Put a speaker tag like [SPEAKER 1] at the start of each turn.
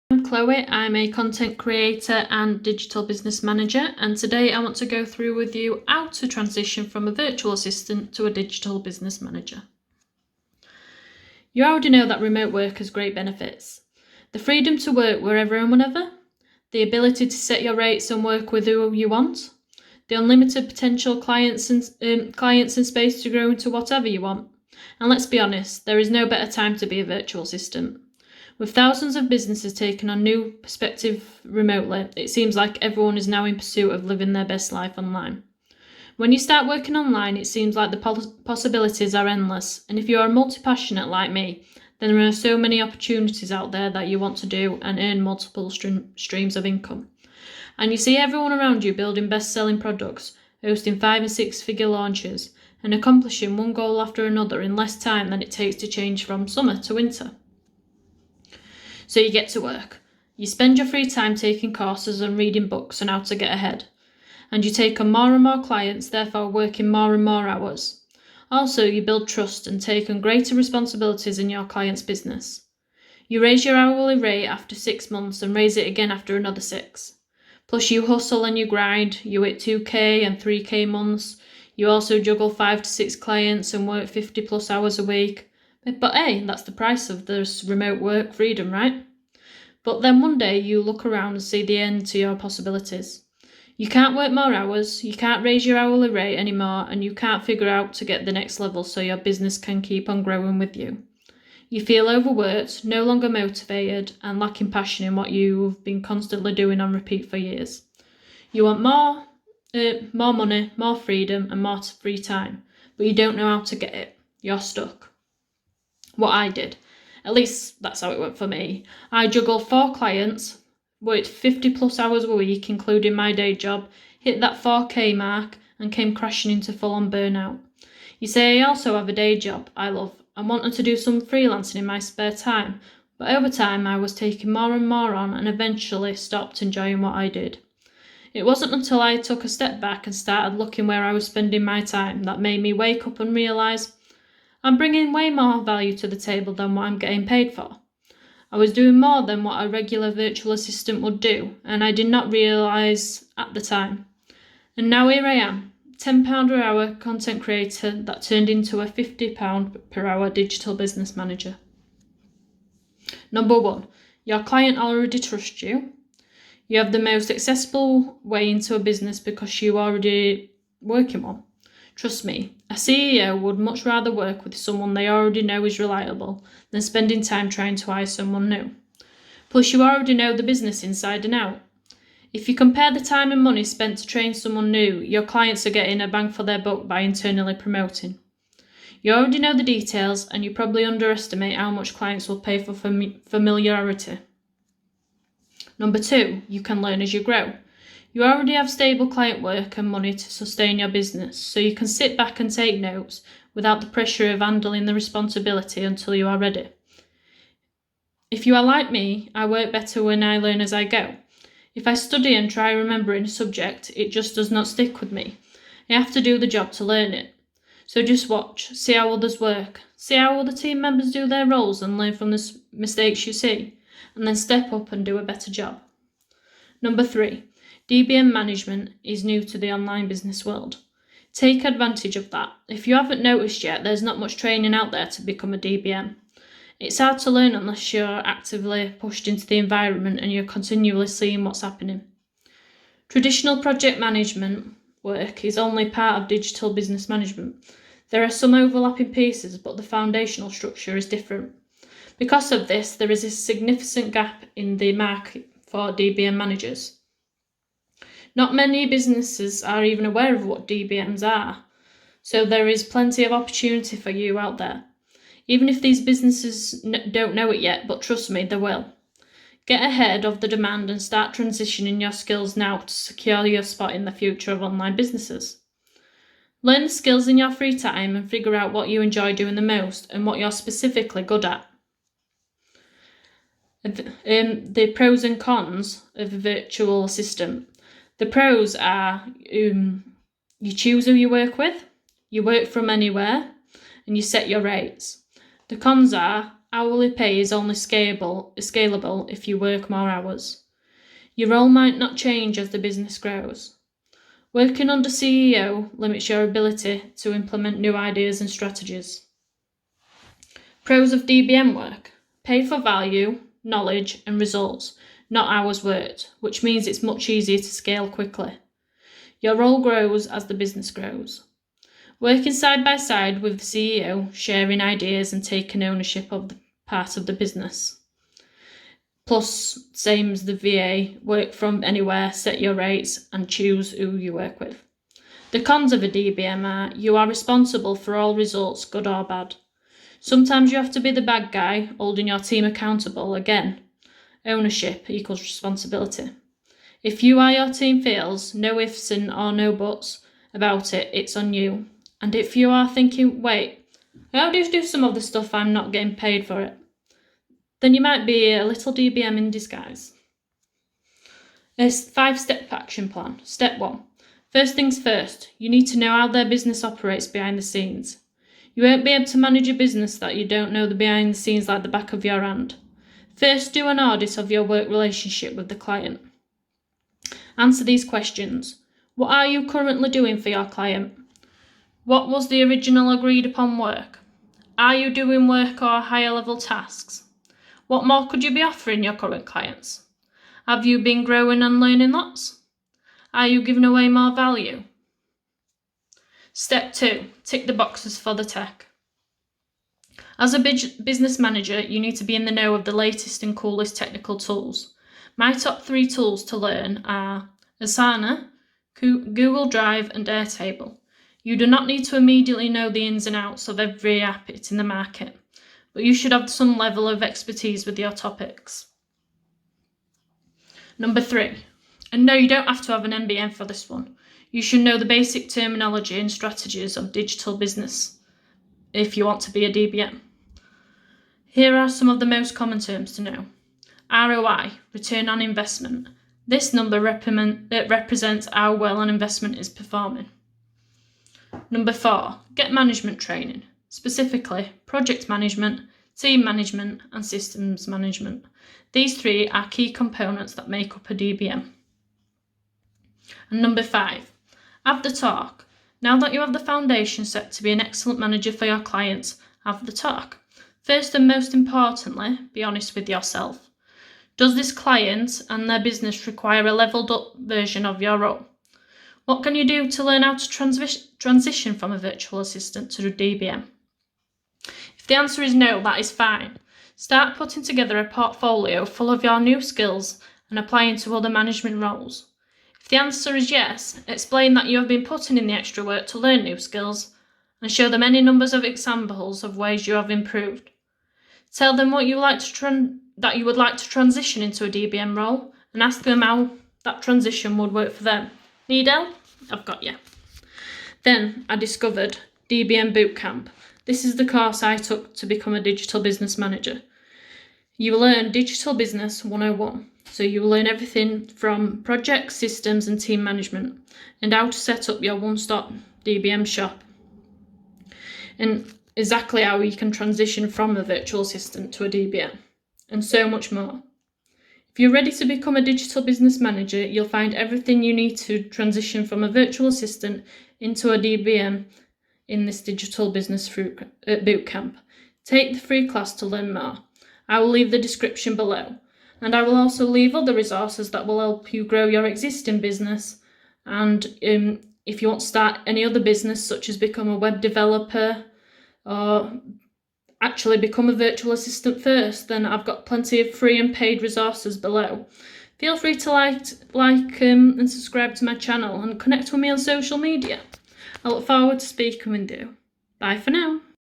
[SPEAKER 1] I'm Chloe, I'm a content creator and digital business manager, and today I want to go through with you how to transition from a virtual assistant to a digital business manager. You already know that remote work has great benefits. The freedom to work wherever and whenever, the ability to set your rates and work with who you want, the unlimited potential clients and space to grow into whatever you want. And let's be honest, there is no better time to be a virtual assistant. With thousands of businesses taking on new perspective remotely, it seems like everyone is now in pursuit of living their best life online. When you start working online, it seems like the possibilities are endless, and if you are multi-passionate like me, then there are so many opportunities out there that you want to do and earn multiple streams of income. And you see everyone around you building best-selling products, hosting 5 and 6 figure launches, and accomplishing one goal after another in less time than it takes to change from summer to winter. So you get to work. You spend your free time taking courses and reading books on how to get ahead. And you take on more and more clients, therefore working more and more hours. Also, you build trust and take on greater responsibilities in your client's business. You raise your hourly rate after 6 months and raise it again after another 6. Plus you hustle and you grind, you hit 2k and 3k months. You also juggle 5 to 6 clients and work 50 plus hours a week. But hey, that's the price of this remote work freedom, right? But then one day you look around and see the end to your possibilities. You can't work more hours, you can't raise your hourly rate anymore, and you can't figure out to get the next level so your business can keep on growing with you. You feel overworked, no longer motivated, and lacking passion in what you've been constantly doing on repeat for years. You want more money, more freedom, and more free time, but you don't know how to get it. You're stuck. What I did, at least that's how it went for me. I juggled 4 clients, worked 50 plus hours a week, including my day job, hit that 4k mark, and came crashing into full-on burnout. You say I also have a day job I love and wanted to do some freelancing in my spare time, but over time I was taking more and more on and eventually stopped enjoying what I did. It wasn't until I took a step back and started looking where I was spending my time that made me wake up and realise I'm bringing way more value to the table than what I'm getting paid for. I was doing more than what a regular virtual assistant would do, and I did not realise at the time. And now here I am, £10 per hour content creator that turned into a £50 per hour digital business manager. Number 1, your client already trusts you. You have the most accessible way into a business because you already work in one. Trust me, a CEO would much rather work with someone they already know is reliable than spending time trying to hire someone new. Plus, you already know the business inside and out. If you compare the time and money spent to train someone new, your clients are getting a bang for their buck by internally promoting. You already know the details, and you probably underestimate how much clients will pay for familiarity. Number 2, you can learn as you grow. You already have stable client work and money to sustain your business, so you can sit back and take notes without the pressure of handling the responsibility until you are ready. If you are like me, I work better when I learn as I go. If I study and try remembering a subject, it just does not stick with me. I have to do the job to learn it. So just watch, see how others work, see how other team members do their roles and learn from the mistakes you see, and then step up and do a better job. Number 3. DBM management is new to the online business world. Take advantage of that. If you haven't noticed yet, there's not much training out there to become a DBM. It's hard to learn unless you're actively pushed into the environment and you're continually seeing what's happening. Traditional project management work is only part of digital business management. There are some overlapping pieces, but the foundational structure is different. Because of this, there is a significant gap in the market for DBM managers. Not many businesses are even aware of what DBMs are, so there is plenty of opportunity for you out there. Even if these businesses don't know it yet, but trust me, they will. Get ahead of the demand and start transitioning your skills now to secure your spot in the future of online businesses. Learn the skills in your free time and figure out what you enjoy doing the most and what you're specifically good at. The pros and cons of a virtual assistant. The pros are you choose who you work with, you work from anywhere, and you set your rates. The cons are hourly pay is only scalable if you work more hours. Your role might not change as the business grows. Working under CEO limits your ability to implement new ideas and strategies. Pros of DBM work: pay for value, knowledge, and results, not hours worked, which means it's much easier to scale quickly. Your role grows as the business grows. Working side by side with the CEO, sharing ideas and taking ownership of the part of the business. Plus, same as the VA, work from anywhere, set your rates, and choose who you work with. The cons of a DBM are you are responsible for all results, good or bad. Sometimes you have to be the bad guy, holding your team accountable. Again, ownership equals responsibility. If you or your team fails, no ifs and or no buts about it, it's on you. And if you are thinking, wait, how do you do some of the stuff I'm not getting paid for it? Then you might be a little DBM in disguise. A 5-step action plan. Step 1. First things first, you need to know how their business operates behind the scenes. You won't be able to manage a business that you don't know the behind the scenes like the back of your hand. First, do an audit of your work relationship with the client. Answer these questions. What are you currently doing for your client? What was the original agreed upon work? Are you doing work or higher level tasks? What more could you be offering your current clients? Have you been growing and learning lots? Are you giving away more value? Step 2. Tick the boxes for the tech. As a business manager, you need to be in the know of the latest and coolest technical tools. My top 3 tools to learn are Asana, Google Drive, and Airtable. You do not need to immediately know the ins and outs of every app in the market, but you should have some level of expertise with your topics. Number 3. And no, you don't have to have an MBA for this one. You should know the basic terminology and strategies of digital business if you want to be a DBM. Here are some of the most common terms to know. ROI, return on investment. This number represents how well an investment is performing. Number 4, get management training, specifically project management, team management, and systems management. These 3 are key components that make up a DBM. And number 5, have the talk. Now that you have the foundation set to be an excellent manager for your clients, have the talk. First and most importantly, be honest with yourself. Does this client and their business require a leveled up version of your role? What can you do to learn how to transition from a virtual assistant to a DBM? If the answer is no, that is fine. Start putting together a portfolio full of your new skills and applying to other management roles. If the answer is yes, explain that you have been putting in the extra work to learn new skills and show them any numbers of examples of ways you have improved. Tell them what that you would like to transition into a DBM role and ask them how that transition would work for them. Need help? I've got you. Then I discovered DBM Bootcamp. This is the course I took to become a digital business manager. You will learn Digital Business 101. So you will learn everything from projects, systems and team management and how to set up your one-stop DBM shop. And exactly how you can transition from a virtual assistant to a DBM and so much more. If you're ready to become a digital business manager, you'll find everything you need to transition from a virtual assistant into a DBM in this digital business bootcamp. Take the free class to learn more. I will leave the description below, and I will also leave other resources that will help you grow your existing business. And if you want to start any other business, such as become a web developer or actually become a virtual assistant first, then I've got plenty of free and paid resources below. Feel free to like and subscribe to my channel and connect with me on social media. I look forward to speaking with you. Bye for now.